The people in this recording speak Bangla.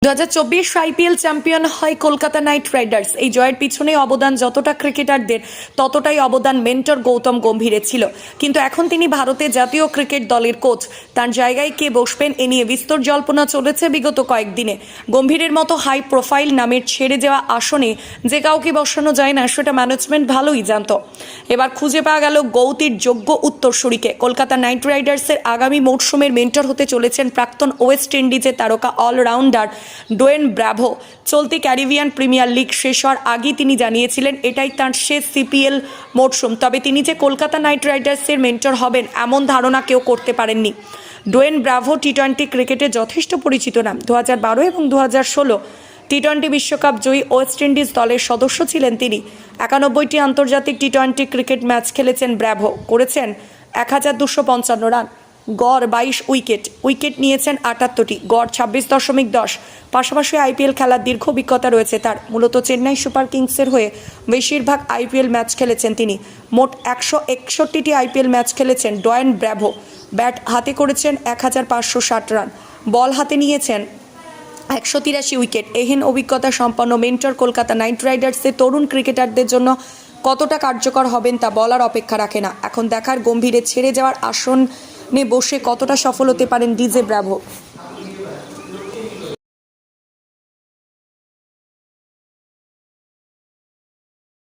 2024 আইপিএল চ্যাম্পিয়ন হয় কলকাতা নাইট রাইডার্স। এই জয়ের পিছনে অবদান যতটা ক্রিকেটারদের ততটাই অবদান মেন্টর গৌতম গম্ভীরের ছিল। কিন্তু এখন তিনি ভারতের জাতীয় ক্রিকেট দলের কোচ। তার জায়গায় কে বসবেন এ নিয়ে বিস্তর জল্পনা চলেছে বিগত কয়েকদিনে। গম্ভীরের মতো হাই প্রোফাইল নামের ছেড়ে যাওয়া আসনে যে কাউকে বসানো যায় না সেটা ম্যানেজমেন্ট ভালোই জানত। এবার খুঁজে পাওয়া গেল গৌতীর যোগ্য উত্তরসূরিকে। কলকাতা নাইট রাইডার্সের আগামী মৌসুমের মেন্টর হতে চলেছেন প্রাক্তন ওয়েস্ট ইন্ডিজের তারকা অলরাউন্ডার ডোয়েন ব্র্যাভো। চলতি ক্যারিবিয়ান প্রিমিয়ার লিগ শেষ হওয়ার আগেই তিনি জানিয়েছিলেন এটাই তাঁর শেষ সিপিএল মরশুম। তবে তিনি যে কলকাতা নাইট রাইডার্সের মেন্টর হবেন এমন ধারণা কেউ করতে পারেননি। ডোয়েন ব্র্যাভো টি-20 ক্রিকেটে যথেষ্ট পরিচিত নাম। 2012 এবং 2016 টি-20 বিশ্বকাপ জয়ী ওয়েস্ট ইন্ডিজ দলের সদস্য ছিলেন তিনি। 91টি আন্তর্জাতিক টি-20 ক্রিকেট ম্যাচ খেলেছেন ব্র্যাভো, করেছেন 1255 রান, গড় 22 উইকেট নিয়েছেন 78টি, গড় 26.10। পাশাপাশি আইপিএল খেলার দীর্ঘ অভিজ্ঞতা রয়েছে তার। মূলত চেন্নাই সুপার কিংসের হয়ে বেশিরভাগ আইপিএল ম্যাচ খেলেছেন তিনি। মোট 161টি আইপিএল ম্যাচ খেলেছেন ডোয়েন ব্র্যাভো। ব্যাট হাতে করেছেন 1560 রান, বল হাতে নিয়েছেন 183 উইকেট। এহেন অভিজ্ঞতা সম্পন্ন মেন্টর কলকাতা নাইট রাইডার্সের তরুণ ক্রিকেটারদের জন্য কতটা কার্যকর হবেন তা বলার অপেক্ষা রাখে না। এখন দেখার গম্ভীরের ছেড়ে যাওয়ার আসনে বসে কতটা সফল হতে পারেন ডিজে ব্র্যাভো।